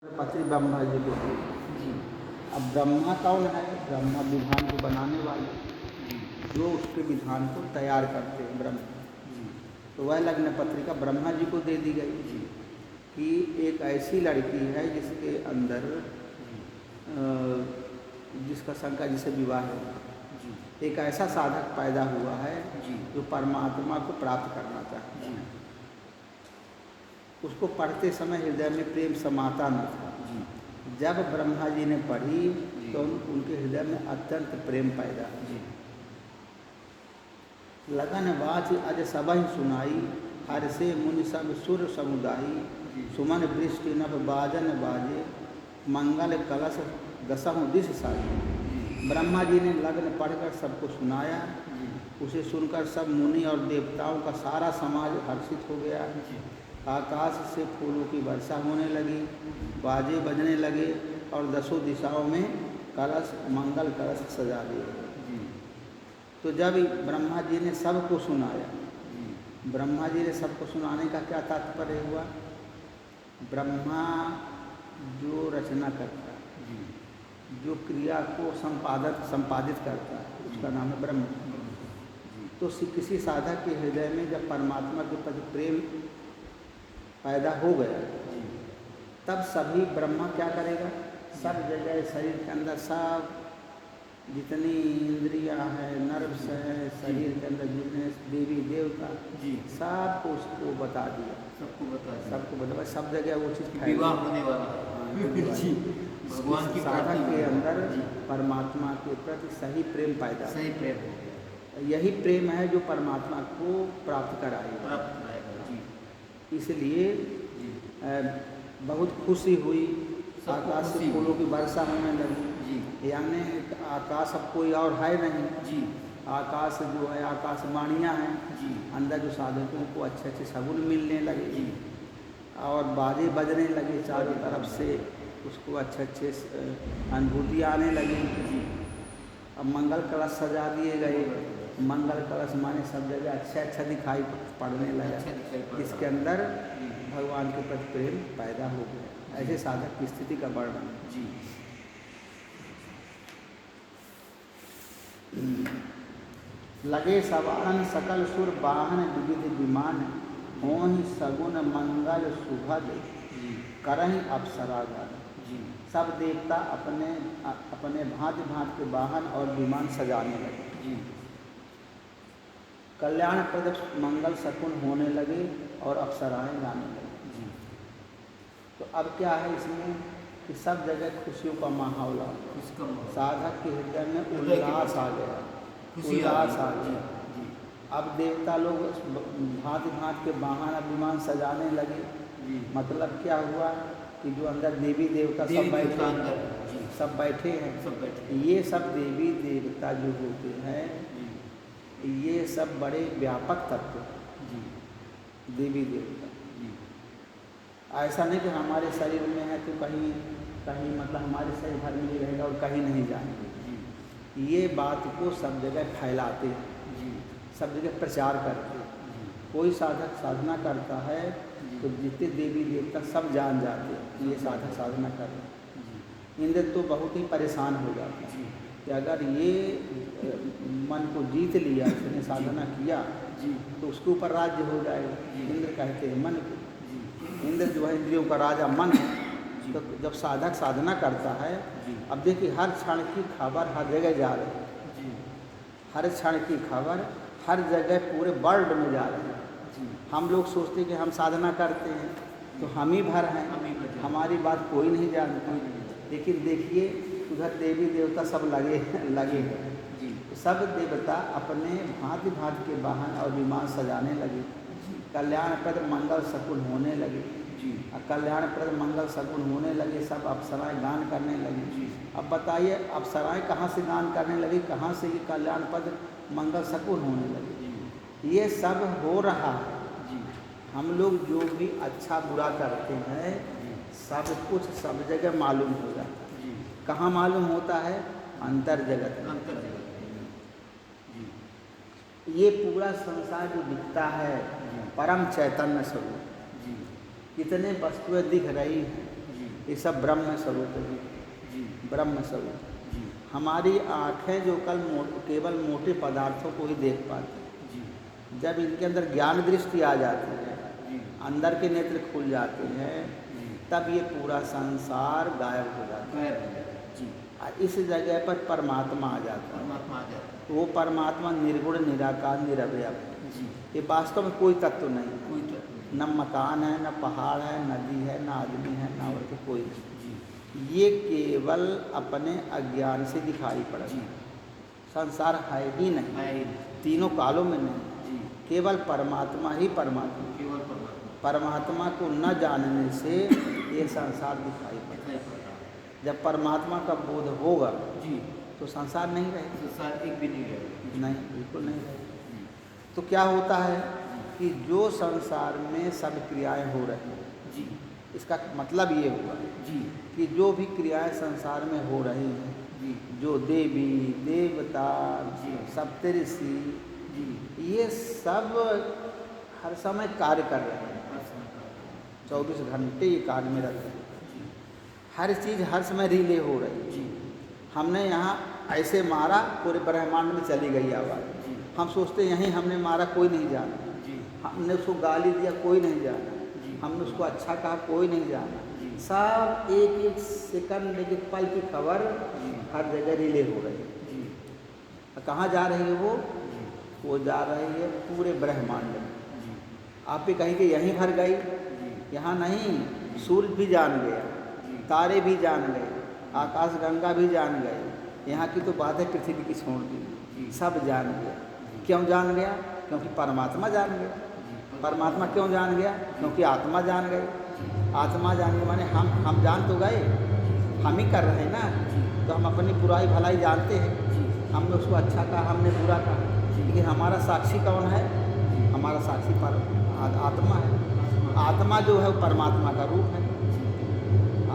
पति ब्रह्मा जी को दी। जी अब ब्रह्मा कौन है? ब्रह्मा विधान को बनाने वाले, जी जो उसके विधान को तैयार करते हैं ब्रह्म। जी तो वह लग्न पत्रिका ब्रह्मा जी को दे दी गई जी कि एक ऐसी लड़की है जिसके अंदर जिसका शंकर जी से विवाह है, जी एक ऐसा साधक पैदा हुआ है जी जो परमात्मा को प्राप्त करना चाहता है। उसको पढ़ते समय हृदय में प्रेम समाता न था। जी जब ब्रह्मा जी ने पढ़ी जी तो उनके हृदय में अत्यंत प्रेम पैदा जी लगन बात अज सबहि सुनाई, हर से मुनि सब सुर समुदायी, सुमन वृष्टि नभ बाजन बाजे, मंगल कलश दसहु दिश साजे। ब्रह्मा जी ने लग्न पढ़कर सबको सुनाया। उसे सुनकर सब मुनि और देवताओं का सारा समाज हर्षित हो गया। आकाश से फूलों की वर्षा होने लगी, बाजे बजने लगे और दसों दिशाओं में कलश मंगल कलश सजा दिए। तो जब ब्रह्मा जी ने सबको सुनाया, ब्रह्मा जी ने सबको सुनाने का क्या तात्पर्य हुआ? ब्रह्मा जो रचना करता है, जो क्रिया को संपादित करता है, उसका नाम है ब्रह्म। तो किसी साधक के हृदय में जब परमात्मा के प्रति प्रेम पैदा हो गया, तब सभी ब्रह्मा क्या करेगा? सब जगह शरीर के अंदर सब जितनी इंद्रियां हैं, नर्व्स हैं, शरीर के अंदर जितने देवी देवता सबको उसको बता दिया, सबको बता, सब जगह वो चीज़ विवाह होने वाला जी भगवान की साधक के अंदर परमात्मा के प्रति सही प्रेम पैदा, सही प्रेम, यही प्रेम है जो परमात्मा को प्राप्त कराएगा। इसलिए बहुत खुशी हुई, आकाश से फूलों की वर्षा होने लगी। यानी आकाश अब कोई और है नहीं, आकाश जो है आकाशवाणियाँ हैं, अंदर जो साधकों को अच्छे अच्छे शगुन मिलने लगे और बाजे बजने लगे चारों तरफ से, उसको अच्छे अच्छे अनुभूतियाँ आने लगी। अब मंगल कलश सजा दिए गए। मंगल कलश माने सब जगह अच्छा दिखाई पड़ने लगा, इसके अंदर भगवान के प्रति प्रेम पैदा हो गया। ऐसे साधक की स्थिति का वर्णन। लगे सवाहन सकल सुर वाहन विविध विमान, होहि सगुन मंगल सुभग करहि अप्सरागण। सब देवता अपने अपने भांति भांति के वाहन और विमान सजाने लगे। कल्याणप्रद मंगल शकुन होने लगे और अप्सराएं गाने लगे। तो अब क्या है इसमें कि सब जगह खुशियों का माहौल आ गया, साधक के हृदय में उल्लास आ गया, उल्लास आ गया। अब देवता लोग भांति भांति के वाहन और विमान सजाने लगे। मतलब क्या हुआ कि जो अंदर देवी देवता सब बैठे हैं, ये सब देवी देवता जो होते हैं, ये सब बड़े व्यापक तत्व हैं। देवी देवता ऐसा नहीं कि हमारे शरीर में है तो कहीं कहीं मतलब हमारे शरीर भर में ही रहेगा और कहीं नहीं जाएंगे। ये बात को सब जगह फैलाते हैं, सब जगह प्रचार करते हैं। कोई साधक साधना करता है तो जितने देवी देवता सब जान जाते हैं ये साधक साधना कर रहे हैं। इंद्र तो बहुत ही परेशान हो जाते हैं कि अगर ये मन को जीत लिया, इसने साधना किया तो उसके ऊपर राज्य हो जाएगा। इंद्र कहते हैं मन को, इंद्र जो है इंद्रियों का राजा मन है। तो जब साधक साधना करता है, अब देखिए हर क्षण की खबर हर जगह जा रही है, हर क्षण की खबर हर जगह पूरे वर्ल्ड में जा रही है। हम लोग सोचते हैं कि हम साधना करते हैं तो हम ही भर हैं, हमारी बात कोई नहीं जानता। लेकिन देखिए उधर देवी देवता सब लगे हैं। सब देवता अपने भांति भांति के वाहन और विमान सजाने लगे। कल्याणप्रद मंगल शकुन होने लगे। कल्याणप्रद मंगल शकुन होने लगे, सब अप्सराएं गान करने लगी। अब बताइए अप्सराएं कहाँ से गान करने लगी, कहाँ से ये कल्याणप्रद मंगल शकुन होने लगे? ये सब हो रहा है। हम लोग जो भी अच्छा बुरा करते हैं सब कुछ सब जगह मालूम हो जाता है। कहाँ मालूम होता है? अंतर जगत में। ये पूरा संसार जो दिखता है परम चैतन्य स्वरूप, कितने वस्तुएं दिख रही हैं, ये सब ब्रह्म स्वरूप है, जी ब्रह्म स्वरूप। जी हमारी आँखें जो केवल मोटे पदार्थों को ही देख पाती हैं, जी जब इनके अंदर ज्ञान दृष्टि आ जाती है, जी अंदर के नेत्र खुल जाते हैं, जी तब ये पूरा संसार गायब हो जाता है। गायब हो जाता है। जी और इस जगह पर परमात्मा आ जाता है। परमात्मा आ जाता तो वो परमात्मा निर्गुण, निराकार, निरवय है। है। जी ये वास्तव में कोई तत्व नहीं, कोई तत्व नहीं। न मकान है, न पहाड़ है, नदी है, न आदमी है, न और के कोई नहीं। जी ये केवल अपने अज्ञान से दिखाई पड़ता जी है। संसार है ही नहीं, है ही तीनों कालों में नहीं, जी केवल परमात्मा ही परमात्मा। केवल परमात्मा परमात्मा को न जानने से ये संसार दिखाई पड़ता दिखाई है। पड़ रहा है। जब परमात्मा का बोध होगा जी तो संसार नहीं रहेगा, संसार एक भी नहीं रहेगा। नहीं, बिल्कुल नहीं रहेगा। जी तो क्या होता है कि जो संसार में सब क्रियाएं हो रही हैं, जी इसका मतलब ये हुआ जी कि जो भी क्रियाएं संसार में हो रही हैं, जी जो देवी देवता, जी। सप्तऋषि, जी ये सब हर समय कार्य कर रहे हैं। हर समय का। 24 घंटे ये कार्य में रहते हैं। जी हर चीज़ हर समय रिले हो रही है। जी हमने यहाँ ऐसे मारा, पूरे ब्रह्मांड में चली गई आवाज़। जी हम सोचते हैं यहीं हमने मारा, कोई नहीं जाना। जी हमने उसको गाली दिया, कोई नहीं जाना। जी। हमने उसको अच्छा कहा, कोई नहीं जाना। जी। सब एक एक सेकंड, एक एक पल की खबर जी। हर जगह रिले हो रही है। जी कहाँ जा रही है वो? जी वो जा रही है पूरे ब्रह्मांड में। जी आप भी कहीं कि यहीं भर गई, जी यहाँ नहीं। सूर्य भी जान गया, जी तारे भी जान गए, आकाश गंगा भी जान गए। यहाँ की तो बात है पृथ्वी की छोड़ दी, जी। सब जान गया। क्यों जान गया? क्योंकि परमात्मा जान गया। जी परमात्मा क्यों जान गया? क्योंकि आत्मा जान गई। आत्मा जान गई माने हम जान तो गए, हम ही कर रहे हैं ना। तो हम अपनी बुराई भलाई जानते हैं। हमने उसको अच्छा कहा, हमने बुरा कहा, लेकिन हमारा साक्षी कौन है? हमारा साक्षी आत्मा है। आत्मा जो है वो परमात्मा का रूप है।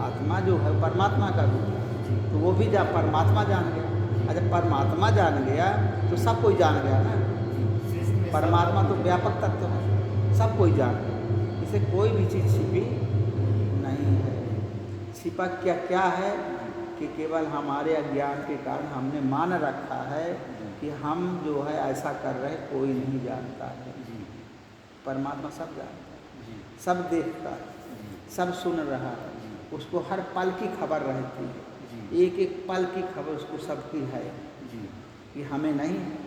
आत्मा जो है वो परमात्मा का रूप है। तो वो भी परमात्मा जान गया। अच्छा, परमात्मा जान गया तो सब कोई जान गया ना। परमात्मा तो व्यापक तत्व है, सब कोई जान गया। इसे कोई भी चीज़ छिपी नहीं है। छिपा क्या क्या है कि केवल हमारे अज्ञान के कारण हमने मान रखा है कि हम जो है ऐसा कर रहे हैं, कोई नहीं जानता है। परमात्मा सब जानता है, सब देखता है, सब सुन रहा है। उसको हर पल की खबर रहती है, एक एक पल की खबर उसको सबकी है। कि हमें नहीं है।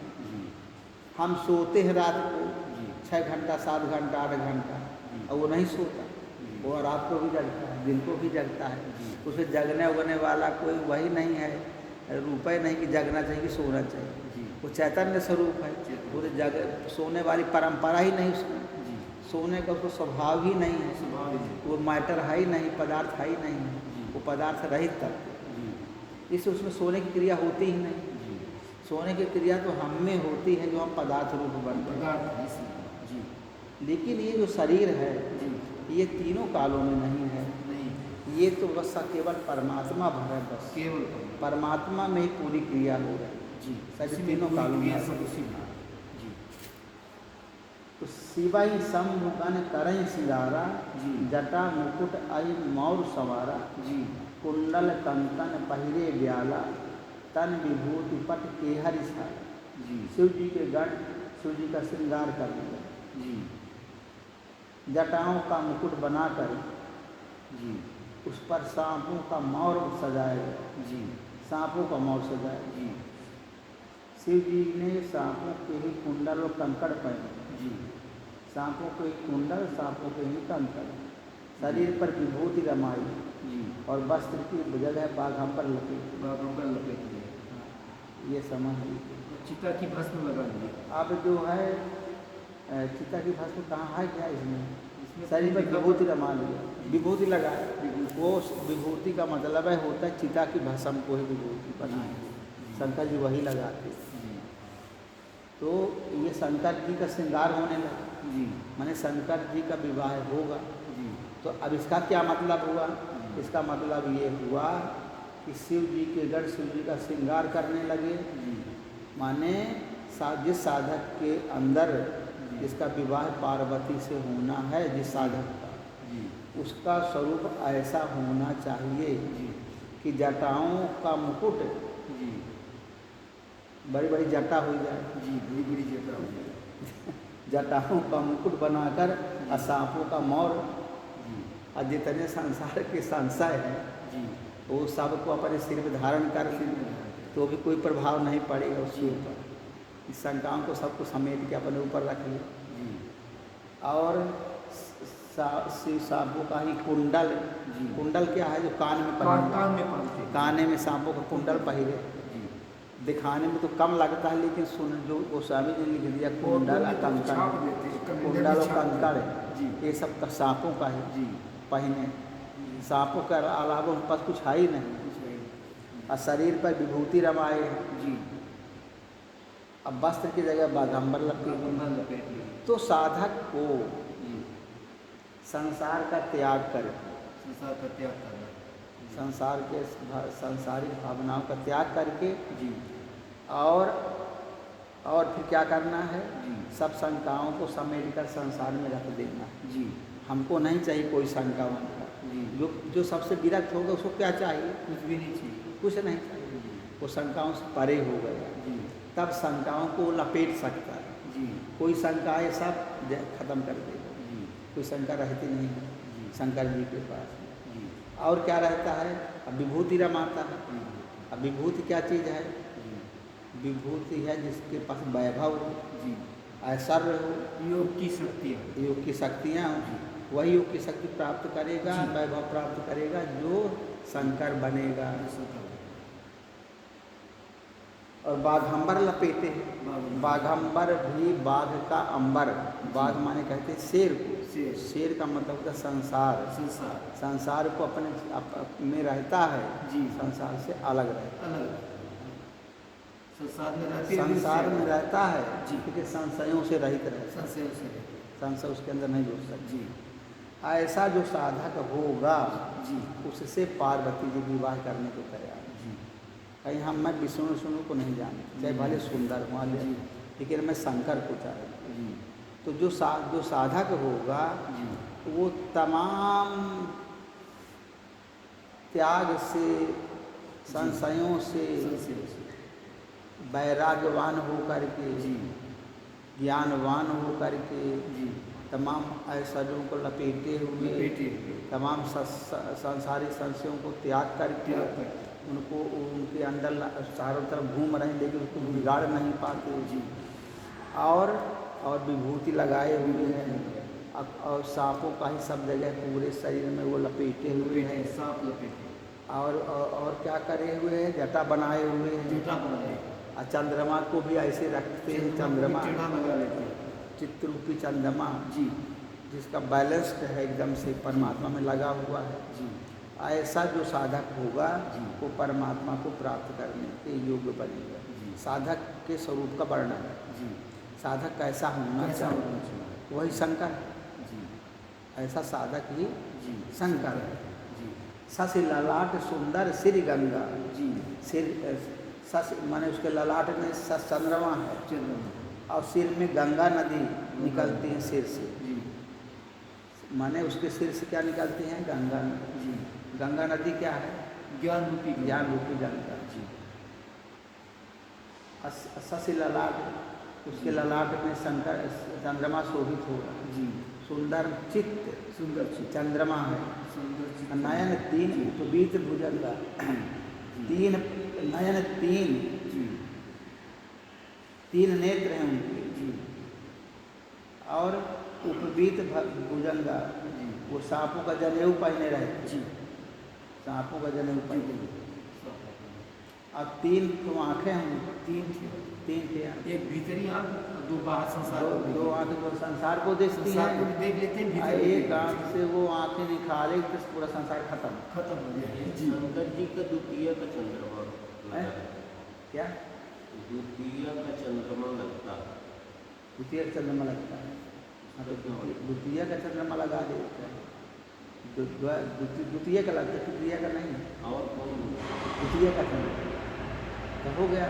हम सोते हैं रात को 6 घंटा 7 घंटा 8 घंटा, और वो नहीं सोता। वो रात को भी जगता है, दिन को भी जगता है। उसे जगने उगने वाला कोई वही नहीं है, रुपये नहीं कि जगना चाहिए कि सोना चाहिए। वो चैतन्य स्वरूप है। वो सोने वाली परंपरा ही नहीं उसको, सोने का उसको स्वभाव ही नहीं है। वो मैटर है ही नहीं, पदार्थ है ही नहीं है। वो पदार्थ रहित तत्व, इससे उसमें सोने की क्रिया होती ही नहीं। सोने की क्रिया तो हम में होती है जो हम पदार्थ रूप बनते हैं। लेकिन ये जो शरीर है ये तीनों कालों में नहीं है। ये तो बस केवल परमात्मा भर है, बस केवल परमात्मा में ही पूरी क्रिया हो रही है। सभी तीनों कालों में तो शिवई शंभुगन करई सिंगारा, जटा मुकुट आई मौर सवारा, कुंडल कंकन पहिरे ब्याला, तन विभूति पट के हरि सारा। शिव जी के गण शिव जी का श्रृंगार करने लगे। जटाओं का मुकुट बनाकर उस पर सांपों का मौर सजाया गया। सांपों का मौर सजाया गया। शिव जी ने सांपों के ही कुंडल और कंकड़ पहने। सांपों के ही कुंडल, सांपों के ही कंकड़, शरीर पर विभूति रमाई और वस्त्र की जगह बाघंबर लपेट। ये समझ चिता की भस्म लगा दी। अब जो है चिता की भस्म कहाँ है, क्या इसमें? शरीर पर विभूति रमा लिया, विभूति लगाए। वो विभूति का मतलब है होता है चिता की भस्म को ही विभूति बनाए। शंकर जी वही लगाते। तो ये शंकर जी का श्रृंगार होने लगा, माने शंकर जी का विवाह होगा। तो अब इसका क्या मतलब हुआ? इसका मतलब ये हुआ कि शिव जी के गण शिव जी का श्रृंगार करने लगे। माने जिस साधक के अंदर जिसका विवाह पार्वती से होना है, जिस साधक का, उसका स्वरूप ऐसा होना चाहिए जी कि जटाओं का मुकुट जी बड़ी बड़ी जटा हो जाए, जी, बड़ी बड़ी जटा हो जाए। जटाओं का मुकुट बनाकर और सांपों का मौर जी और जितने संसार के संशय हैं जी, वो सबको अपने सिर में धारण कर तो भी कोई प्रभाव नहीं पड़ेगा उसके ऊपर। इस शंकाओं को सबको समेट के अपने ऊपर रख ले। जी और शिव सांपों का ही कुंडल, जी। कुंडल क्या है जो कान में कान पहनते में पहनते हैं। काने में सांपों का कुंडल पहिरे। जी दिखाने में तो कम लगता है लेकिन सुन जो गोस्वामी जी ने लिख दिया कुंडल और कंकड़, छाप देते हैं, कभी कुंडल और छाप कंकड़ जी ये सब का सांपों का है जी पहने। सांपों के अलावा उनके पास कुछ है ही नहीं। कुछ नहीं। और शरीर पर विभूति रमाए हैं। जी अब वस्त्र की जगह बाघंबर लपेटे। कंबल लपेट लिए। तो साधक को जी संसार का त्याग कर, संसार का त्याग करना। संसार के सांसारिक भावनाओं का त्याग करके जी और फिर क्या करना है, जी सब शंकाओं को समेट कर संसार में रख देना। जी हमको नहीं चाहिए कोई शंका वंका। जी, जो सबसे विरक्त होगा उसको क्या चाहिए? कुछ भी नहीं चाहिए। कुछ नहीं चाहिए। जी वो शंकाओं से परे हो गया, जी तब शंकाओं को लपेट सकता है। जी कोई शंकाएँ सब खत्म कर देगा। जी कोई शंका रहती नहीं है जी शंकर जी के पास। जी और क्या रहता है? अब विभूति रमाता है। अब विभूति क्या चीज़ है? विभूति है जिसके पास वैभव हो, जी, ऐश्वर्य हो, योग की शक्तियाँ। योग की शक्तियाँ हों, वही योग की शक्ति प्राप्त करेगा, जी। वैभव प्राप्त करेगा जो शंकर बनेगा। और बाघंबर लपेटे हैं। बाघंबर भी बाघ का अंबर, बाघ माने कहते हैं शेर को। शेर। शेर का मतलब होता है संसार। संसार संसार को अपने में रहता है, जी। संसार से अलग रहता है। अलग संसार में रहते संसार में रहता है जी। लेकिन संशयों से रहित रहता है। संशय से संशय उसके अंदर नहीं घुस सकते। जी ऐसा जो साधक होगा जी उससे पार्वती जी विवाह करने को तैयार है। जी कहीं मैं विष्णु को नहीं जानता, चाहे भले सुंदर हुआ जी। लेकिन मैं शंकर को चाहता। जी तो जो साधक होगा जी वो तमाम त्याग से, संशयों से, संशय से वैराग्यवान हो कर के, जी ज्ञानवान हो कर के, जी तमाम ऐश्वर्यों को लपेटे हुए, लपेटे तमाम सांसारिक संशयों को त्याग करके त्याग करके। उनको उनके अंदर चारों तरफ घूम रहे हैं लेकिन उसको बिगाड़ नहीं पाते जी और विभूति लगाए हुए हैं। और सांपों का ही सब जगह पूरे शरीर में वो लपेटे हुए हैं। सांप लपेटे और क्या करे हुए हैं? जटा बनाए हुए हैं। जटा बनाए और चंद्रमा को भी ऐसे रखते हैं। चंद्रमा टेढ़ा लगा लेते हैं। चित्ररूपी चंद्रमा जी जिसका बैलेंस्ड है एकदम से, परमात्मा में लगा हुआ है। जी ऐसा जो साधक होगा जी। वो परमात्मा को प्राप्त करने के योग्य बनेगा। जी। साधक के स्वरूप का वर्णन है। जी साधक कैसा होना कैसा चाहिए? होना चाहिए? वही शंकर। जी ऐसा साधक ही जी शंकर है। जी सस ललाट सुंदर सिर गंगा। जी सिर सस माने उसके ललाट में सस चंद्रमा है चंद्रमा और सिर में गंगा नदी निकलती है सिर से। जी माने उसके सिर से क्या निकलती हैं? गंगा नदी। जी गंगा नदी क्या है? ज्ञान रूपी ज्ञान रूपी गंगा। जी सस ललाट, उसके ललाट में शंकर चंद्रमा शोभित होगा। जी सुंदर चित्त सुंदर चित्त चंद्रमा है। सुंदर चित्त नयन तीन उपवीत भुजंगा। तीन नयन तीन जी तीन नेत्र हैं उनके जी और उपवीत भुजंगा। जी वो सांपों का जनेऊ पहने रहे। जी सांपों का जनेऊ पहने। जी अब तीन तो आँखें हैं। तीन थे, तीन थे आँखें। एक भीतरी आँख और दो बाहर संसार को दो आँखें जो संसार को देखती संसार को हैं। भी देख लेते हैं, और भीतर एक आँख से वो आँखें निकाले तो पूरा संसार खत्म। खत्म हो जाए। जी शंकर जी का द्वितीय का चंद्रमा लगा है? है। क्या? द्वितीय का चंद्रमा लगता है। द्वितीय चंद्रमा लगता है। हाँ तो द्वितीय का चंद्रमा लगा देता है। द्वितीय का लगता है, तृतीय का नहीं। और कौन? द्वितीय का चंद्रमा तो हो गया।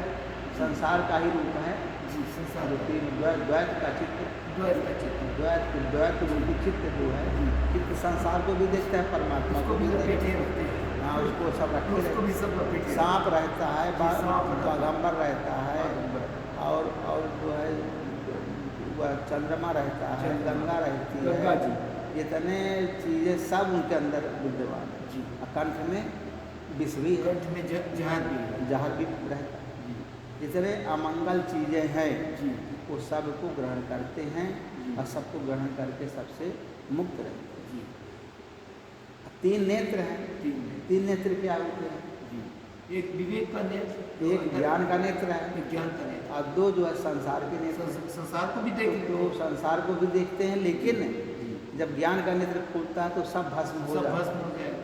संसार का ही रूप है। जी संसार द्वैत का चित्र द्वैत का चित्र, द्वैत रूपी चित्त जो है, चित्त संसार को भी देखता है, परमात्मा उसको को भी भी देखता लपेटे है। रखते हैं, हाँ, उसको सब रखे उसको रहते भी सब लपेटे हैं। सांप रहता है, सांप रहता है। बाघंबर रहता है, और जो है वह चंद्रमा रहता है, चंद्रमा। गंगा रहती गंगा है, जी। इतने चीज़ें सब उनके अंदर विद्यमान है। जी। और कंठ में विष भी है, कंठ में जहर भी है। जहर भी रहता है। जितने अमंगल चीज़ें हैं जी। वो सबको ग्रहण करते हैं जी। और सबको ग्रहण करके सबसे मुक्त रहते हैं। जी। 3 नेत्र हैं। 3 नेत्र क्या होते हैं? जी। एक विवेक का नेत्र, एक ज्ञान का नेत्र है, एक ज्ञान का नेत्र, और 2 जो है संसार के नेत्र हैं। संसार को भी देख लेते तो हैं। संसार को भी देखते हैं, लेकिन जी। जब ज्ञान का नेत्र खुलता है तो सब भस्म हो सब जाता है। भस्म हो जाएगा।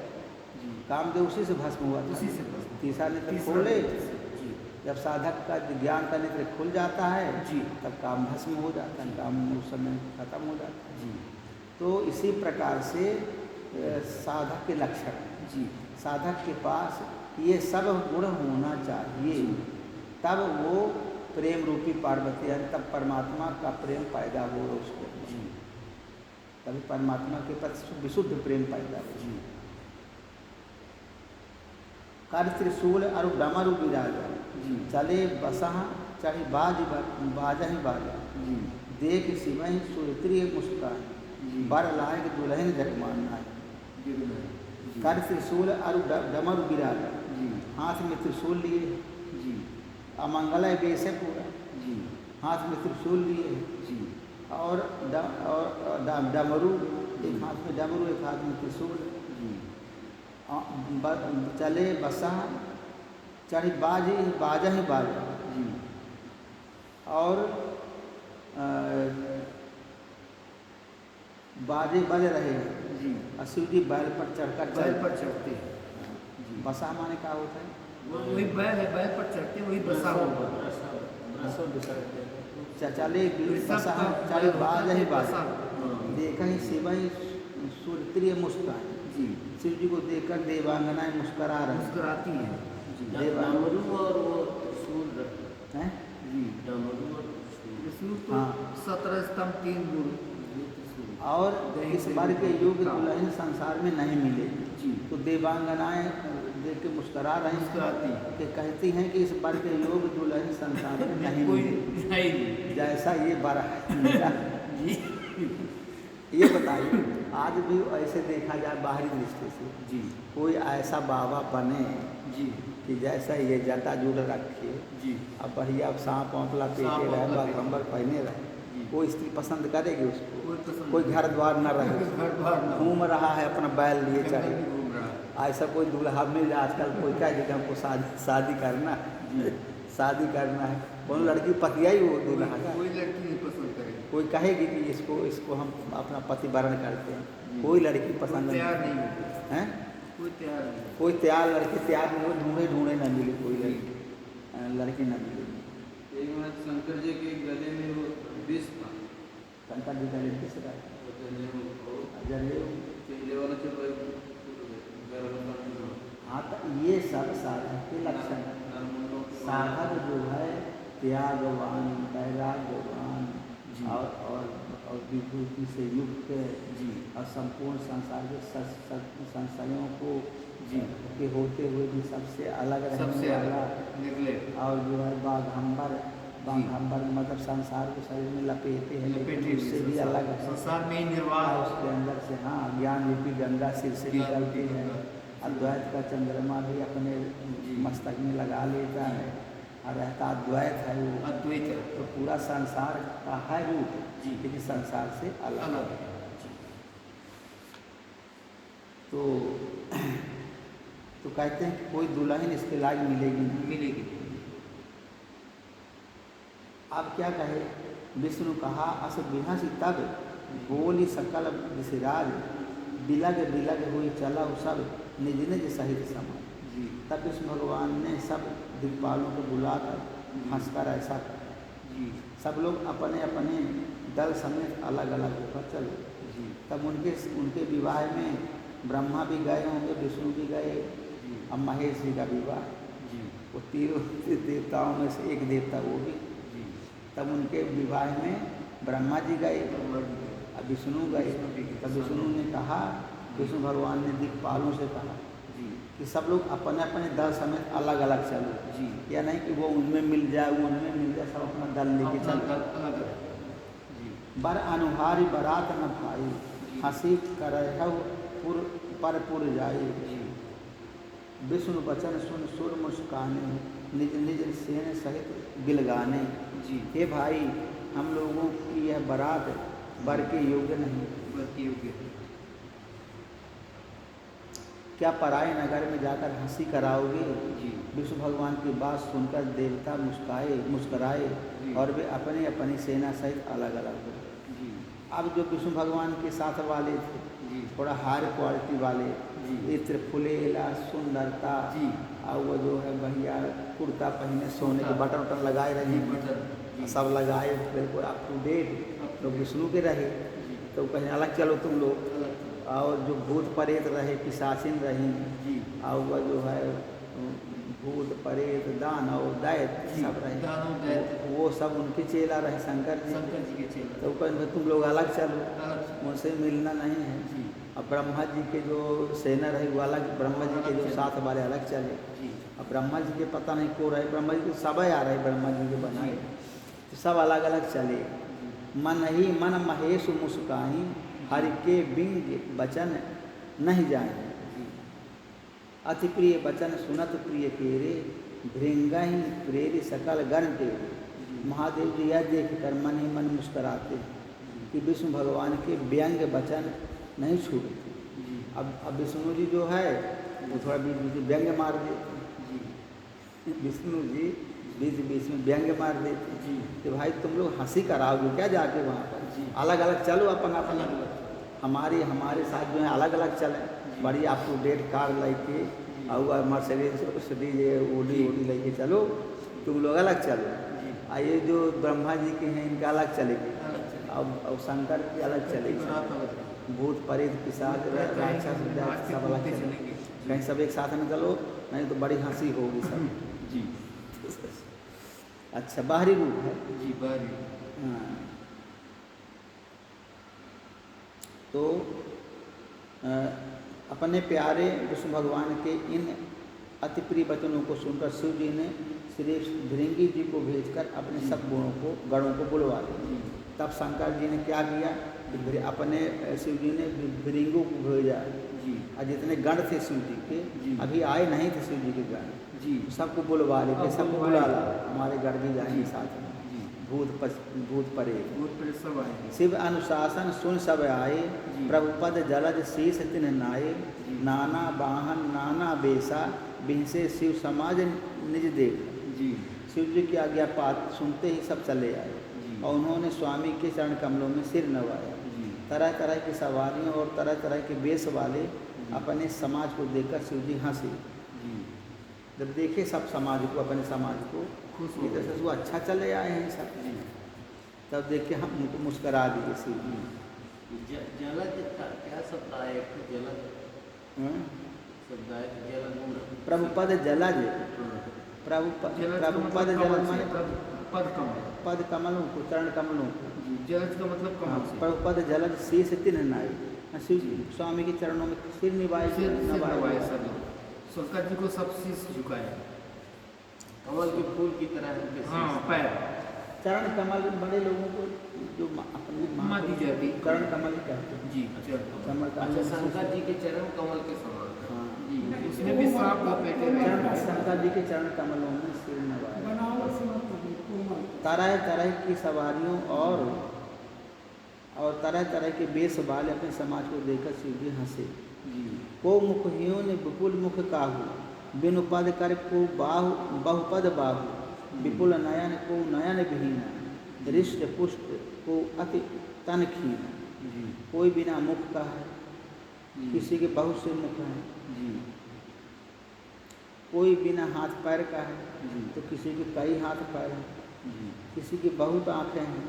जी। कामदेव उसी से भस्म हुआ था। उसी से भस्म। तीसरा नेत्र तीसरा खोले, नेत्र। जी। जब साधक का ज्ञान का नेत्र खुल जाता है जी। तब काम भस्म हो जाता है, काम उस समय खत्म हो जाता है। जी। तो इसी प्रकार से साधक के लक्षण हैं। जी। साधक के पास ये सब गुण होना चाहिए, तब वो प्रेम रूपी पार्वती है, तब परमात्मा का प्रेम पैदा हो उसको। जी। तभी परमात्मा के प्रति विशुद्ध प्रेम पैदा हो। जी। कर त्रिशूल और डमरू बिराजा, जी। चले बसहा चाहे बाजा ही बाजा, जी। देख सिमह सुरत्रिय मुस्कान, जी। बर लायक दुल्हन जगमाना है। जी। कर त्रिशूल और डमरू बिराजा, जी। हाथ में त्रिशूल लिए, जी। अमंगलय बेस है पूरा, जी। हाथ में त्रिशूल लिए, जी। और डमरू, एक हाथ में डमरू, एक हाथ में त्रिशूल, जी। चले बसा चाहे बाजा ही बाजा, जी। और बाजे बज रहे हैं, जी। और शिव जी बैल पर चढ़कर बैल चल। पर चढ़ते हैं। जी। बसा माने क्या होता है? वही बैल है, बैल पर चढ़ते वही बसा हुआ। चले बसा चाहे बाजा ही बाजा, देखा ही शिवई सुरत्रिय मुस्कान, जी। शिव जी को देखकर देवांगनाएं मुस्करा रहे मुस्कुराती हैं। जी। डमरू और वो त्रिशूल रखते हैं। जी, डमरू और त्रिशूल। त्रिशूल तो हाँ। 17 स्तंभ 3 गुण। और इस बार के युग हाँ। दुल्हन संसार में नहीं मिलेगी। जी। तो देवांगनाएं देख के मुस्करा रही मुस्कुराती हैं। कि कहती हैं कि इस बार के युग दुल्हन संसार में नहीं कोई मिलेगी, नहीं। जैसा ये बार मिला। जी। ये बताइए, आज भी ऐसे देखा जाए बाहरी दृष्टि से, जी। कोई ऐसा बाबा बने जी। कि जैसा ये जटा जुड़ रखे, जी। अब बढ़िया सांप वाँपला पेटे सांप रहे, वाँपला बाघंबर पहने रहे, जी। कोई स्त्री पसंद करेगी उसको? कोई पसंद कोई नहीं। घर द्वार न रहे, घर द्वार न हो। घूम रहा है अपना बैल लिए जंगल चाहे, में घूम रहा है। ऐसा कोई दूल्हा मिल जाए। आजकल कोई कहे कि हमको शादी करना है, शादी करना है, कौन लड़की पतिया ही वो दूल्हा का। कोई लड़की नहीं पसंद करेगी। कोई कहेगी कि इसको हम अपना पति वरण करते हैं, कोई लड़की पसंद कोई तैयार नहीं होगी। है। कोई तैयार नहीं। कोई तैयार लड़की तैयार नहीं हो, ढूंढे न मिले, कोई लड़की न मिलेगी। एक बार शंकर जी के गले में वो विष था, शंकर जी का लड़की से वो कहने वो जरे। पहले वाला चल रहा हाँ, तो ये सब साधक के लक्षण है। साधक जो है त्यागवान, वैराग्यवान और विभूति से युक्त, जी। और संपूर्ण संसार के संशयों को जी। के होते हुए भी सबसे अलग रहने सबसे वाला, निकले। और जो है बाघंबर मतलब संसार को शरीर में लपेटे हैं, लेकिन उससे भी अलग है। संसार में ही निर्वाह और उसके अंदर से हाँ ज्ञान रूपी गंगा सिर से ज्ञान निकलती रूपी है। गंगा। अद्वैत का चंद्रमा भी अपने जी। मस्तक में लगा लेता है, और रहता अद्वैत है वो। अद्वैत है। तो पूरा संसार का है रूप, जी। लेकिन संसार से अलग अलग है। है। तो कहते हैं कि कोई दुल्हन इसके लायक मिलेगी नहीं। मिलेगी। अब क्या कहे, विष्णु कहा अस बिहसी तब बोली सकल विषराज, बिलग बिलग हुई चला सब निज निज सहित समाज। जी। तब विष्णु भगवान ने सब दिक्पालों को बुलाकर हंसकर ऐसा कहा। जी। सब लोग अपने अपने दल समेत अलग अलग होकर चले। जी। तब उनके विवाह में ब्रह्मा भी गए होंगे, विष्णु भी गए, जी। अब महेश जी का विवाह, जी। वो तीनों देवताओं में से एक देवता वो भी। जी। तब उनके विवाह में ब्रह्मा जी गए, ब्रह्मा जी के। अब विष्णु गए। विष्णु जी के तब विष्णु ने कहा, विष्णु भगवान ने दिक्पालों से कहा जी कि सब लोग अपने अपने दल समेत अलग अलग चलो। जी या नहीं कि वो उनमें मिल जाए, वो उनमें मिल जाए, सब अपना दल लेके अपना चलो। दल अलग अलग जी बर अनुहारी बरात न भाई, जी। हंसी करहु पर पुर जाए। जी विष्णु वचन सुन सुर मुस्काने, निज निज सेन सहित गिलगाने। जी हे भाई, हम लोगों की यह बारात बर के योग्य नहीं। बल्कि योग्य क्या पराए नगर में जाकर हंसी कराओगे? जी विष्णु भगवान की बात सुनकर देवता मुस्कुराए जी। और वे अपनी अपनी सेना सहित अलग अलग हो। जी अब जो विष्णु भगवान के साथ वाले थे, जी थोड़ा हाई क्वालिटी वाले, जी इत्र फुलेला सुंदरता, जी और वो जो है भैया कुर्ता पहने, सोने के कुर्ता। बटन वटन लगाए रहे, बटन जी सब लगाए बिल्कुल अप टू डेट, तो विष्णु के रहे। जी तो कहीं अलग चलो तुम लोग। अलग और जो भूत प्रेत रहे, पिशाचिन रही, जी और वह जो है भूत प्रेत दानव दैत्य जी, सब रहे, दानव, दैत्य। वो सब उनके चेला रहे, शंकर जी। शंकर जी के चेला तो कहते तुम लोग अलग चलो, अलग उनसे मिलना नहीं है। जी अब ब्रह्मा जी के जो सेना रही वो अलग, ब्रह्मा जी के जो अलग साथ वाले अलग चले। जी अब ब्रह्मा जी के पता नहीं को रहे, ब्रह्मा जी के सब आ रहे, ब्रह्मा जी के बनाए, तो सब अलग अलग चले। मन ही मन महेश मुस्काई, हरि के बिंग बचन नहीं जाए। जी अति प्रिय बचन सुनत प्रिय केरे, भृंगहि प्रेरी सकल गण टेरे। महादेव जी यह देख कर मन ही मन मुस्कराते कि विष्णु भगवान के व्यंग वचन नहीं छूटते। जी अब विष्णु जी जो है वो थोड़ा बीच बीच में व्यंग मार देते, जी विष्णु जी बीच बीच में व्यंग मार देते जी कि भाई तुम लोग हंसी कराओगे क्या जाके वहाँ पर? जी। अलग अलग चलो, अपन अपन अलग अलग हमारे साथ जो है अलग अलग चलें। बड़ी अप टू डेट कार लेके और मर्सिडीज ओडी लेके चलो, तुम लोग अलग चलो। जी ये जो ब्रह्मा जी के हैं इनका अलग चलेगी, अलग चलेगी। अब शंकर की अलग चलेगी, साथ अलग भूत प्रेत पिशाच राक्षस दैत्य सब अलग चलेंगे। कहीं सब एक साथ में चलो, नहीं तो बड़ी हंसी होगी सब। जी अच्छा, बाहरी रूप है। जी बारी हाँ। तो अपने प्यारे विष्णु भगवान के इन अति प्रिय वचनों को सुनकर शिव जी ने श्री भृंगी जी को भेजकर अपने सब गणों को बुलवा लिया। तब शंकर जी ने क्या किया, अपने शिव जी ने भृंगों को भेजा, जी और जितने गण थे शिव जी के, जी। अभी आए नहीं थे शिव जी के गण, जी सबको बुलवा लेते, अब सबको बुलवाए। बुला ला, हमारे गण भी जाएंगे जी। साथ में। जी भूत प्रेत बहुत बड़े सब आएंगे। शिव अनुशासन सुन सब आए, जी। प्रभुपद जलज शीस तिन नाये। जी। नाना वाहन नाना बेसा, बिहसे शिव समाज निज देख। जी शिव जी की आज्ञा पात सुनते ही सब चले आए, जी और उन्होंने स्वामी के चरण कमलों में सिर नवाया। जी तरह तरह की सवारियों और तरह तरह के वेश वाले अपने समाज को देखकर शिव जी हंसे। जी जब देखे सब समाज को, अपने समाज को, खुश हो इधर से वो अच्छा चले आए हैं सब, जी तब देख के हम उनको मुस्करा दिए शिव जी। जलज का क्या शब्द आया? एक तो जलज हाँ? शब्द आया, जलज गुण। प्रभुपद जलज, जलज का प्रभुपद मतलब जलज कमल से, माने पद कमल। पद कमलों को, चरण कमलों को। जी जलज का मतलब कमल से। प्रभुपद जलज शीस तिन नाई, शिव जी स्वामी के चरणों में सिर निभाए, सिर नवाए। नवाए सभी। शंकर जी को सब शीश झुकाया। कमल के फूल की तरह उनके हाँ शीश। पैर चरण कमल बड़े लोगों को जो अपने माँ दी जाती। चरण कमल ही कहते हैं। जी चरण कमल का अच्छा, शंकर जी के चरण कमल के समान। हाँ, जी उसमें भी सांप लपेटे चरण हुए। शंकर जी के चरण कमलों में सिर नवाए। तरह तरह की सवारियों और तरह तरह के वेश वाले अपने समाज को देखकर शिव जी हंसे। जी को मुख हियों ने विपुल मुख काहू, बिनु पद कर को बाहु बहुपद बाहु। विपुल नयन को नयन विहीना, हृष्ट पुष्ट को अति तन खीना। जी कोई बिना मुख का है, जी। किसी के बहुत से मुख हैं। जी कोई बिना हाथ पैर का है, जी तो किसी के कई हाथ पैर हैं। जी किसी की बहुत आँखें हैं,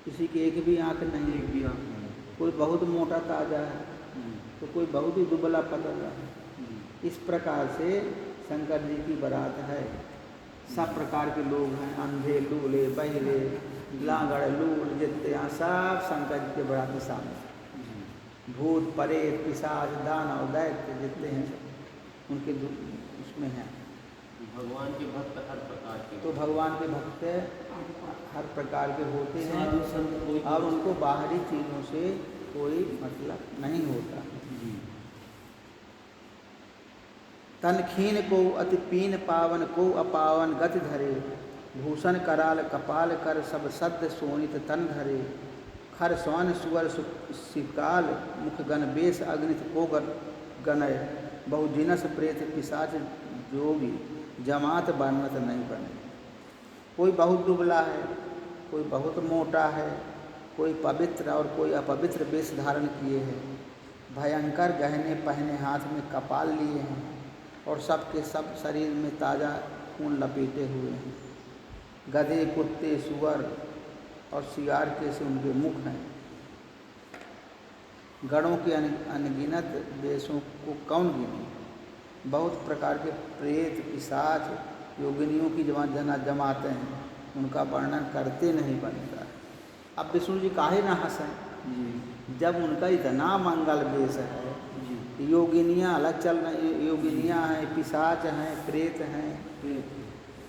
किसी की एक भी आँख नहीं एक है। भी आँख नहीं। कोई बहुत मोटा ताजा है, जी तो कोई बहुत ही दुबला पतला है। जी इस प्रकार से शंकर जी की बारात है। सब प्रकार के लोग हैं, अंधे लूले बहरे लांगड़ लूल जितने यहाँ सब शंकर जी के बरात में शामिल हैं। जी भूत प्रेत पिशाच दानव दैत्य जितने हैं सब उनके उसमें हैं। भगवान के भक्त हर प्रकार के। तो भगवान के भक्त हर प्रकार के होते हैं साधु संत कोई और उनको बाहरी चीज़ों से कोई मतलब नहीं होता। जी तन खीन को अति पीन पावन को अपावन गति धरे भूषण कराल कपाल कर सब सद्य सोनित तन धरे खर स्वर्ण सुअर शिकाल मुख गण बेश अग्नित को गणय बहु जिनस प्रेत पिशाच जोगी जमात बनत नहीं बने। कोई बहुत दुबला है, कोई बहुत मोटा है, कोई पवित्र और कोई अपवित्र वेश धारण किए हैं, भयंकर गहने पहने हाथ में कपाल लिए हैं और सबके सब शरीर में ताज़ा खून लपेटे हुए हैं। गधे कुत्ते सुअर और शिकार के से उनके मुख हैं। गणों के अनगिनत वेशों को कौन गिने। बहुत प्रकार के प्रेत पिशाच योगिनियों की जमाते हैं, उनका वर्णन करते नहीं बनता। अब विष्णु जी काहे ना हंसें जी जब उनका इतना मंगल वेश है। जी योगिनियाँ अलग चल रही, योगिनियाँ हैं, पिशाच हैं, प्रेत हैं,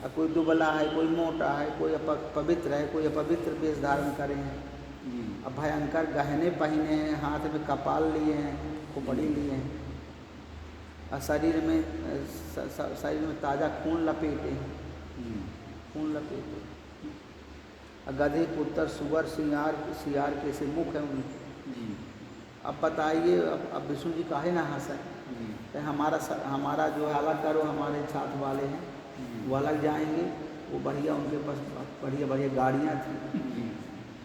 और कोई दुबला है, कोई मोटा है, कोई पवित्र है, कोई अपवित्र वेश धारण करे हैं। जी अब भयंकर गहने पहने हैं, हाथ में कपाल लिए हैं, खोपड़ी लिए हैं और शरीर में ताज़ा खून लपेटे हैं, जी खून लपेटे। और गधे पुत्र सुअर सियार के से मुख है उनके। जी अब बताइए, अब विष्णु जी काहे ना हंसें। जी तो हमारा जो है अलग करो, हमारे साथ वाले हैं वो अलग जाएंगे। वो बढ़िया उनके पास बढ़िया बढ़िया गाड़ियाँ थी, जी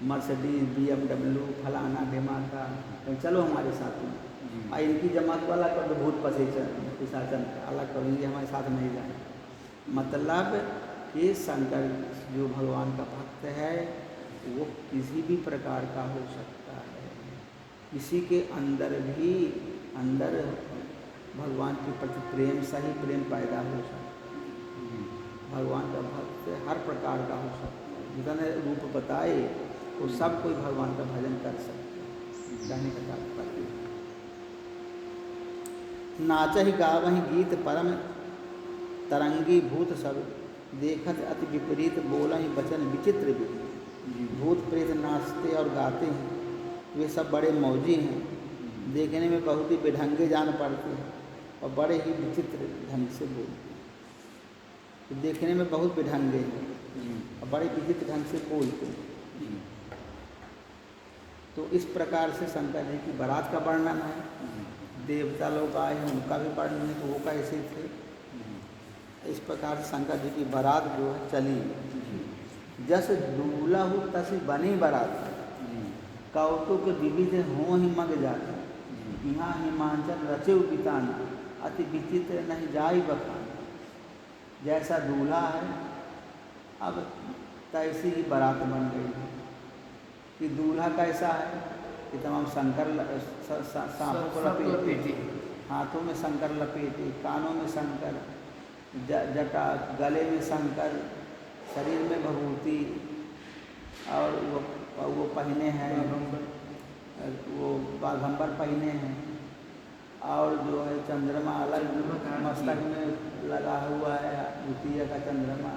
मर्सिडीज BMW फलाना ढिमाका, तो चलो हमारे साथ में। जी और इनकी जमात वाला कर दो भूत पिशाचन अलग करो, ये हमारे साथ नहीं जाए। मतलब कि शंकर जो भगवान का भक्त है वो किसी भी प्रकार का हो सकता है। किसी के अंदर भगवान के प्रति प्रेम, सही प्रेम पैदा हो सकता है। भगवान का भक्त हर प्रकार का हो सकता है। जितने रूप बताए वो सब कोई भगवान का भजन कर सकता है। कहने का तात्पर्य नाचहि गावहि गीत परम तरंगी भूत सब देखत अति विपरीत बोलहि वचन विचित्र भी। भूत प्रेत नाचते और गाते हैं, वे सब बड़े मौजी हैं, देखने में बहुत ही बेढंगे जान पड़ते हैं और बड़े ही विचित्र ढंग से बोलते हैं। तो देखने में बहुत बेढंगे हैं और बड़े विचित्र ढंग से बोलते हैं। तो इस प्रकार से शंकर जी की बारात का वर्णन है। देवता लोग आए हैं, उनका भी वर्णन है कि वो कैसे थे। इस प्रकार से शंकर जी की बारात जो है चली। जस दूल्हा हो तस बनी बारात, कौतुक विविध हो ही मग जाता। यहाँ हिमांचल रचे बिताना, अति विचित्र नहीं जाई बखान। जैसा दूल्हा है अब तैसी ही बारात बन गई है। कि दूल्हा कैसा है कि तमाम शंकर सांपों को लपेटे, हाथों में शंकर लपेटे, कानों में शंकर, जटा गले में शंकर, शरीर में भभूति, और वो पहने हैं, वो बाघंबर पहने हैं, और जो है चंद्रमा अलग मस्तक में लगा हुआ है, द्वितीय का चंद्रमा,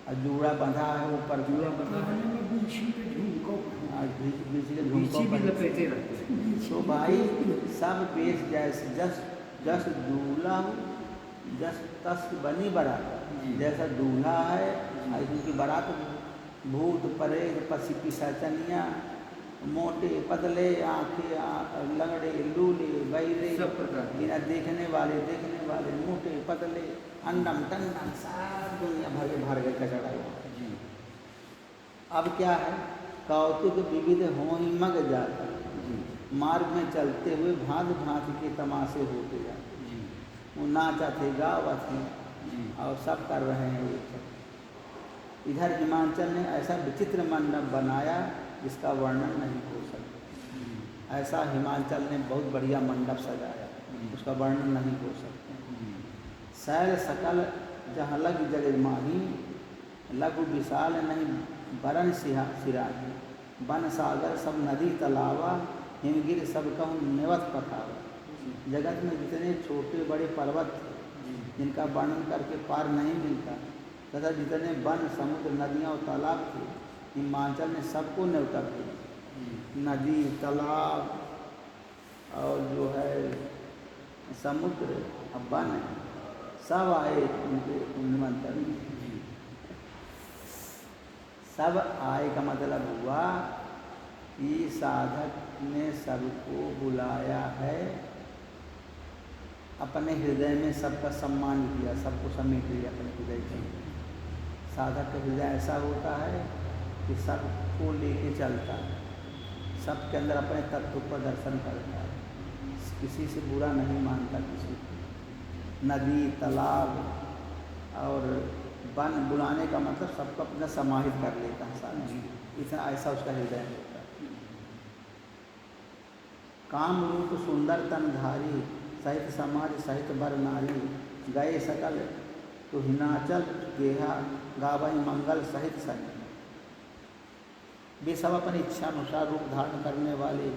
और जूड़ा बंधा है ऊपर, जूड़ा बंधा है, बीची भी लपेटे रहते हैं। तो भाई सब पेश जैसे जस दूल्हा हो जस तस बनी बारात। जैसा दूल्हा है उनकी बारात भूत प्रेत पसी पिशाचनिया, मोटे पतले, आँखें लंगड़े लूले बैरे, बिना देखने वाले मोटे पतले, अंडम टंडम सब दुनिया भर के कचड़ा हुआ। अब क्या है, कौतुक विविध हो ही मग जाता। मार्ग में चलते हुए भांति भांति के तमाशे होते जाते। वो नाचा थे, गावा थे, और सब कर रहे हैं ये सब। इधर हिमाचल ने ऐसा विचित्र मंडप बनाया जिसका वर्णन नहीं हो सकता। ऐसा हिमाचल ने बहुत बढ़िया मंडप सजाया, उसका वर्णन नहीं हो सकता। शैल सकल जहाँ लग जग माही, लघु विशाल नहीं बरन सिराही, वन सागर सब नदी तलावा, हिमगिर सब कहूँ नेवत पठावा। जगत में जितने छोटे बड़े पर्वत थे जिनका वर्णन करके पार नहीं मिलता, तथा जितने वन समुद्र नदियाँ और तालाब थे, हिमाचल ने सबको न्योता किया। नदी तालाब और जो है समुद्र और वन सब आए उनके निमंत्रण में। सब आए का मतलब हुआ कि साधक ने सबको बुलाया है, अपने हृदय में सबका सम्मान किया, सबको समेट लिया अपने हृदय के। साधक का हृदय ऐसा होता है कि सबको लेके चलता है, सबके अंदर अपने तत्व का दर्शन करता है, किसी से बुरा नहीं मानता किसी को। नदी तालाब और वन बुलाने का मतलब सबको अपना समाहित कर लेता है साधक, इतना ऐसा उसका हृदय होता है। काम रूप सुंदर तनधारी, सहित समाज सहित बर नारी, गए सकल तो हिमाचल गेहा, गावई मंगल सहित संग। वे सब अपनी इच्छा अनुसार रूप धारण करने वाले,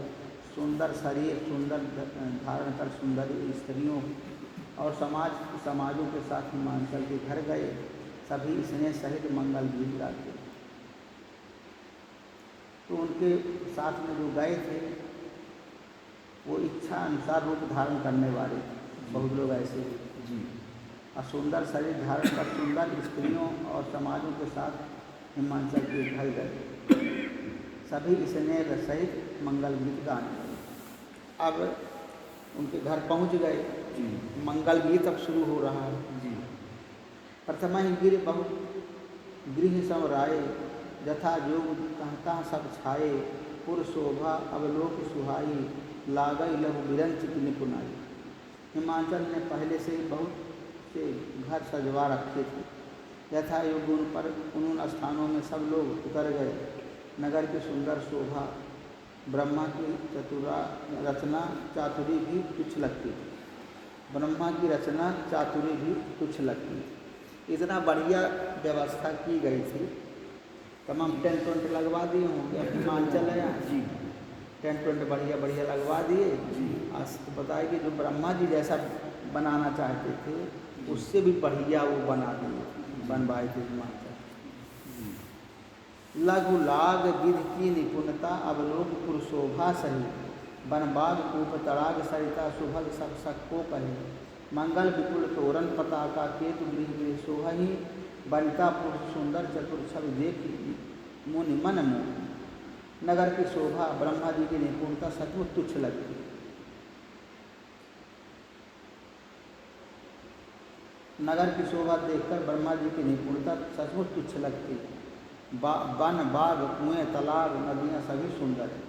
सुंदर शरीर सुंदर धारण कर सुंदरी स्त्रियों और समाजों के साथ हिमाचल के घर गए, सभी स्नेह सहित मंगल गीत गाते। तो उनके साथ में जो गए थे वो इच्छा अनुसार रूप धारण करने वाले थे, बहुत लोग ऐसे जी। और सुंदर शरीर धारण कर सुंदर स्त्रियों और समाजों के साथ हिमाचल के घर गए, सभी स्नेह सहित मंगल गीत गाने लगे। अब उनके घर पहुंच गए, मंगल गीत अब शुरू हो रहा है जी। प्रथम ही गिर बहुत गृह संवराए, यथा जोग कहाँ सब छाए, पुर शोभा अवलोक सुहाई, लागई लहु बिरंच की निपुणाई। हिमाचल ने पहले से बहुत से घर सजवा रखे थे, यथा योग उन पर उन स्थानों में सब लोग उतर गए। नगर की सुंदर शोभा, ब्रह्मा की रचना चातुरी भी तुच्छ लगती थी, ब्रह्मा की रचना चातुरी भी तुच्छ लगती थी। इतना बढ़िया व्यवस्था की गई थी, तमाम टेंट वेंट लगवा दिए होंगे, हिमाचल है यहाँ जी, टेंट वेंट बढ़िया बढ़िया लगवा दिए जी। आज तो बताए कि जो ब्रह्मा जी जैसा बनाना चाहते थे उससे भी बढ़िया वो बना दिए, बनवाए थे हिमाचल। लघु लाग विध की निपुणता, अवलोक पुरुषोभा सही, बनबाग कूप तड़ाग सरिता, सुभग सब सबको कहे। मंगल विपुल तोरण पताका, केतु गृह गृह शोभहि, बनिता पुरुष सुंदर चतुर छवि देख मुनि मन मोह। नगर की शोभा, ब्रह्मा जी की निपुणता सचमुच तुच्छ लगती। नगर की शोभा देखकर ब्रह्मा जी की निपुणता सचमुच तुच्छ लगती। वन बाग कुएँ तालाब नदियाँ सभी सुंदर हैं,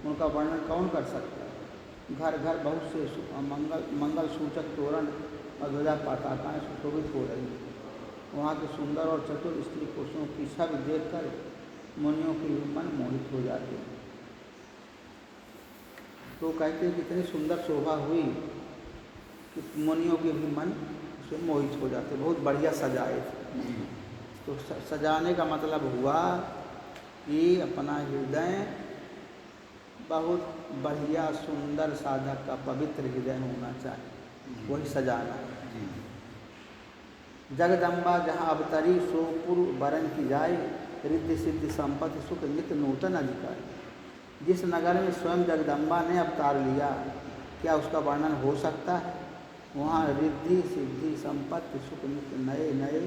उनका वर्णन कौन कर सकता है। घर घर बहुत से मंगल सूचक तोरण और ध्वजा पताकाएँ सुशोभित हो रही हैं। वहाँ के सुंदर और चतुर स्त्री पुरुषों की छवि देखकर मुनियों की भी मन मोहित हो जाते हैं। तो कहते हैं कितनी सुंदर शोभा हुई कि मुनियों के भी मन से मोहित हो जाते, बहुत बढ़िया सजाए थे। तो सजाने का मतलब हुआ कि अपना हृदय बहुत बढ़िया सुंदर साधक का पवित्र हृदय होना चाहिए, वही सजाना है। जगदम्बा जहाँ अवतरी सो पूर्व वरण की जाए, रिद्धि सिद्धि संपत्ति सुख नित्य नूतन अधिकारी। जिस नगर में स्वयं जगदम्बा ने अवतार लिया, क्या उसका वर्णन हो सकता है। वहाँ रिद्धि सिद्धि संपत्ति सुख नित्य नए नए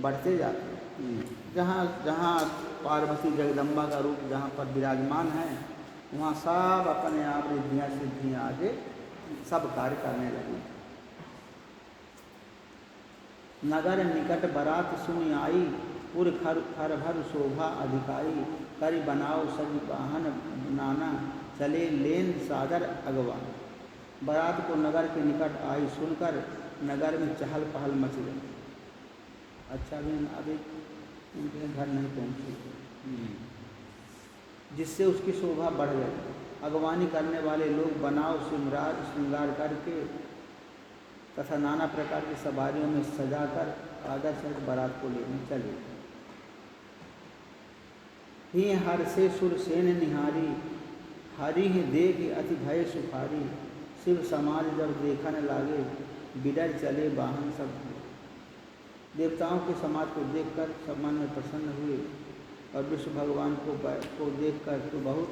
बढ़ते जाते हैं। जहाँ जहाँ पार्वती जगदम्बा का रूप जहाँ पर विराजमान है, वहाँ सब अपने आप रिद्धियाँ सिद्धियाँ आगे सब कार्य करने लगी। नगर निकट बरात सुनी आई, पुर खर खर भर शोभा अधिकारी। करी बनाओ सज वाहन नाना, चले लेन सागर अगवा। बारात को नगर के निकट आई सुनकर नगर में चहल पहल मच गई। अच्छा अभी उनके घर नहीं पहुँची, जिससे उसकी शोभा बढ़ गई। अगवानी करने वाले लोग बनाव श्रृंगार करके तथा नाना प्रकार की सवारियों में सजाकर आदर सहित बारात को लेने चले। ही हर से सुरसेन निहारी, हरि ही देख अति भय सुखारी। शिव समाज जब देखने लागे, बिडर चले वाहन सब। देवताओं के समाज को देखकर सब मन में प्रसन्न हुए और विष्णु भगवान को देखकर तो बहुत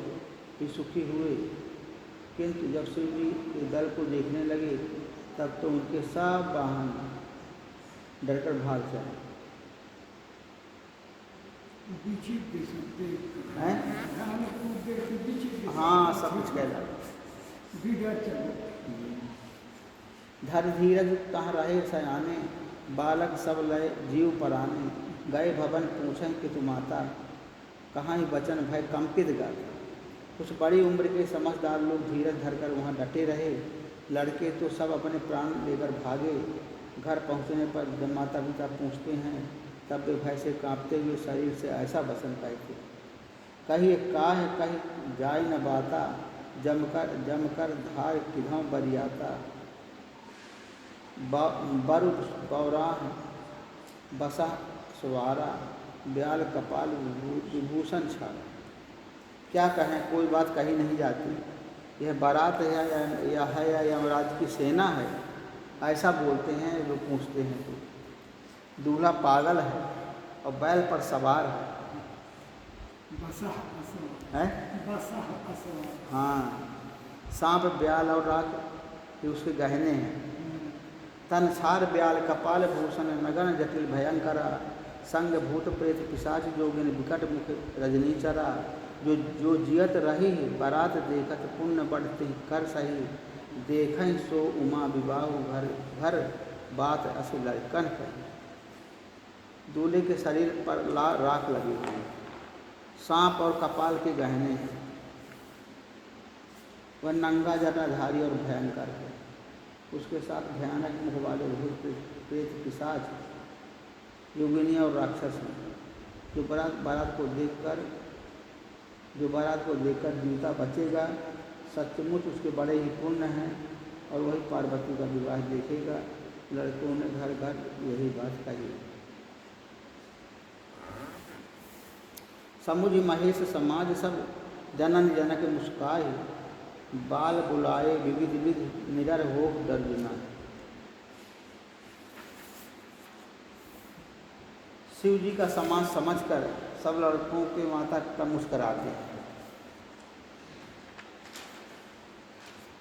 ही सुखी हुए। किंतु जब शिव जी के दल को देखने लगे तब तो उनके सब वाहन डरकर भाग चले। हैं? हाँ, सब कुछ कह रहा। धर धीरज कहाँ रहे सयाने, बालक सब लय जीव पराने। गए भवन पूछें कि तुम माता, कहाँ ही वचन भय कंपित गाता। कुछ बड़ी उम्र के समझदार लोग धीरज धरकर वहाँ डटे रहे। लड़के तो सब अपने प्राण लेकर भागे। घर पहुँचने पर जब माता पिता पूछते हैं तब वे भय से कांपते हुए शरीर से ऐसा वचन कहते, कहीं काहे कहीं जाय न बाता, जमकर धार किधों बरियाता। बरु गौराह बसा सुवारा, ब्याल कपाल विभूषण छाड़ा। क्या कहें, कोई बात कही नहीं जाती। यह बारात है या यमराज की सेना है, ऐसा बोलते हैं लोग पूछते हैं तो। दूल्हा पागल है और बैल पर सवार है। हाँ, सांप ब्याल और राख ये उसके गहने हैं। तनछार ब्याल कपाल भूषण, नगन जटिल भयंकरा। संग भूत प्रेत पिशाच जोगिन, विकट मुख रजनी चरा। जो जियत रही बारात देखत, पुण्य बढ़ते कर सही। देखें सो उमा विवाह घर घर, बात अस लड़कन कही। दूल्हे के शरीर पर राख लगी हुई, सांप और कपाल के गहने हैं। वह नंगा जटाधारी और भयंकर है। उसके साथ भयानक मुख वाले भूत प्रेत पिशाच योगिनी और राक्षस हैं। जो बारात को देखकर जीता बचेगा, सचमुच उसके बड़े ही पुण्य हैं और वही पार्वती का विवाह देखेगा। लड़कों ने घर घर यही बात कही। समुझ महेश समाज सब, जनन जनक मुस्काए। बाल बुलाए विविध विध, निडर हो दर्जना। शिव जी का समाज समझकर सब लड़कों के माता पिता मुस्कराते हैं।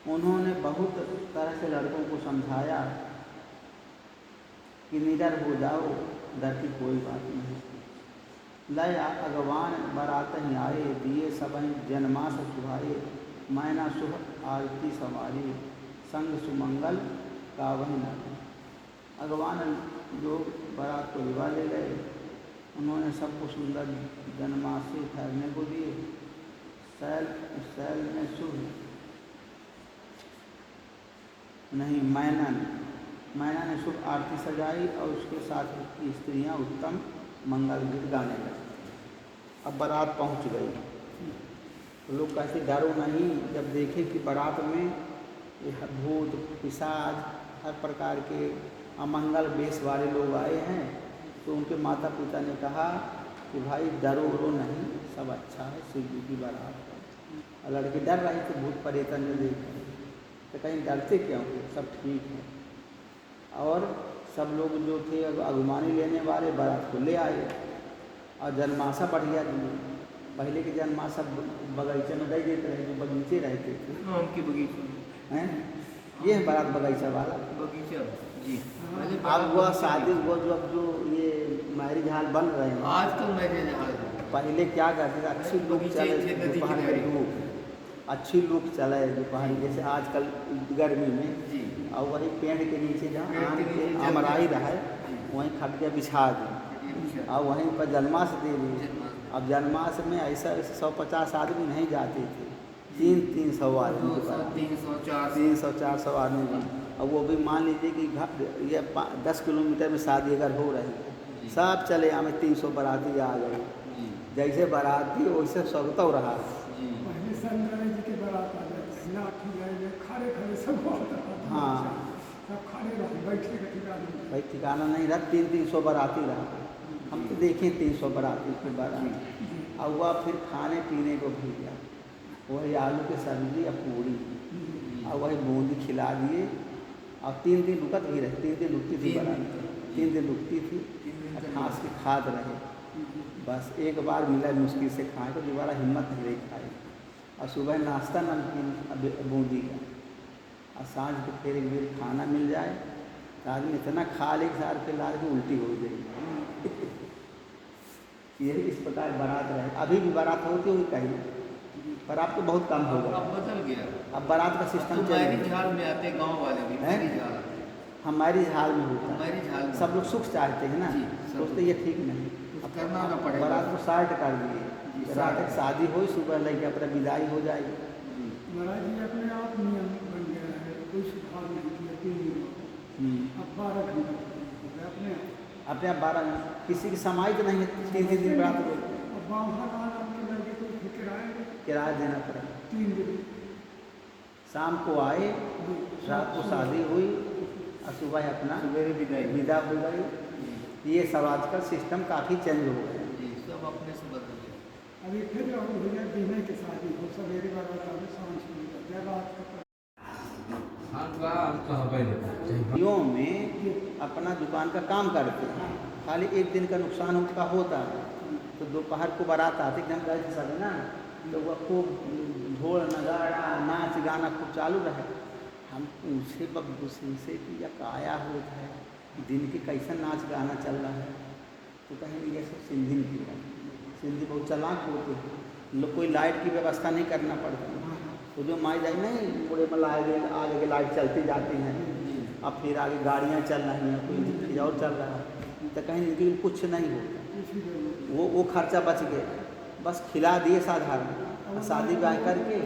उन्होंने बहुत तरह से लड़कों को समझाया कि निडर हो जाओ, डर की कोई बात नहीं। लय अगवान बारात ही आए, दिए सबहीं जन्मास सुहाए। मैना शुभ आरती सवारी, संग सुमंगल कावही नारी। अगवान लोग बारात को विवाह ले गए। उन्होंने सबको सुंदर जन्मासी ठहरने को दिए। सैल में शुभ नहीं, मैना ने शुभ आरती सजाई और उसके साथ की स्त्रियां उत्तम मंगल गीत गाने लगी। अब बारात पहुंच गई तो लोग कहते डरो नहीं, जब देखे कि बारात में यह भूत पिशाच हर प्रकार के अमंगल वेश वाले लोग आए हैं तो उनके माता पिता ने कहा कि भाई डरो वरो नहीं, सब अच्छा है, शिव जी की बारात है। और लड़के डर रहे थे भूत प्रेतन ने देख तो कहीं डरते क्यों, सब ठीक है। और सब लोग जो थे अगुमानी लेने वाले बारात को ले आए और जन्माशा बढ़िया दिए। पहले के जन्माशा बगीचे में दे देते रहे, जो बगीचे रहते थे। आम के बगीचे हैं, ये है बारात बगीचा वाला बगीचा जी। अब वह शादी वो जो ये मैरिज हॉल बन रहे हैं आजकल मैरिज हॉल पहले क्या करते थे, अच्छी लुक चले दोपहर में धूप, अच्छी लुक चले दोपहर, जैसे आजकल गर्मी में जी। और वही पेड़ के नीचे जहाँ आम के अमराई रहे वहीं खटिया बिछा दी और वहीं पर जन्माश दे दी। अब जन्माश में ऐसा 150 आदमी नहीं जाते थे, 300 आदमी 300-400 आदमी भी। और वो भी मान लीजिए कि ये 10 किलोमीटर में शादी अगर हो रही है, सब चले हमें 300 बाराती आ गए। जैसे बाराती वैसे स्वगत रहा। हाँ, भाई ठिकाना नहीं रहा, 300 बाराती रहा। हम तो देखें 300 बाराती की बारात। और वह फिर खाने पीने को भैया वही आलू की सब्जी या पूरी और वही बूंदी खिला दिए और 3 दिन रुकत भी रहे 3 दिन रुकती थी बनाने 3 दिन रुकती थी और खांस की खाद रहे बस एक बार मिला मुश्किल से खाए तो दोबारा हिम्मत नहीं रही खाए और सुबह नाश्ता नमकीन बूंदी का और सांझ को फिर एक बेर खाना मिल जाए तो आदमी इतना खा ले सार के लाल की उल्टी हो गई यही इस प्रकार बारात रहे अभी भी बारात होती हुई कहीं पर आप तो बहुत कम हो गया अब बदल गया। अब बारात का सिस्टम चल हमारी गया झाल में आते गांव वाले भी हैं? हमारी झाल आते हैं। हमारी झाल में होता है हमारी झाल में सब लोग सुख चाहते हैं ना जी, सब सोचते ये ठीक नहीं कुछ करना ना पड़ेगा। बारात को 60 कर जी, दिए 60 रात तक शादी हो सुबह लेके अपना विदाई हो जाएगी जी। महाराज जी अपने आप नियम बन गया है कोई सुधार नहीं किया 3 दिन अब 12 घंटा हो गया अपने आप। अपने आप 12 किसी की समाई तो नहीं है 3 दिन बारात को अब बाहर आना के लगे तो फिर किराया किराया देना पड़ा 3 दिन शाम को आए रात को शादी हुई और सुबह अपना सवेरे विदाई विदा हो गई ये सब आजकल सिस्टम काफ़ी चेंज हो गया जी सब अपने से बदल गया। अभी फिर और भैया दिन के शादी हो सवेरे वाला शाम को जब रात का शादियों में अपना दुकान का काम करते हैं खाली एक दिन का नुकसान उनका होता है तो दोपहर को बारात आती एकदम गए थे सब ना तो वह खूब ढोल नगाड़ा नाच गाना खूब चालू रहे हम पूछे बब्बू सिंह से कि यह काया होता है दिन के कैसा नाच गाना चल रहा है तो कहेंगे ये सब सिंधी की है सिंधी बहुत चालाक होते हैं लोग कोई लाइट की व्यवस्था नहीं करना पड़ता तो जो माई जाए नहीं पूरे में आगे के लाइट चलती जाती हैं अब फिर आगे गाड़ियाँ चल रही हैं कोई चीज़ और चल रहा है तो कहीं इनके लिए कुछ नहीं होता वो खर्चा बच गया बस खिला दिए साधारण शादी ब्याह करके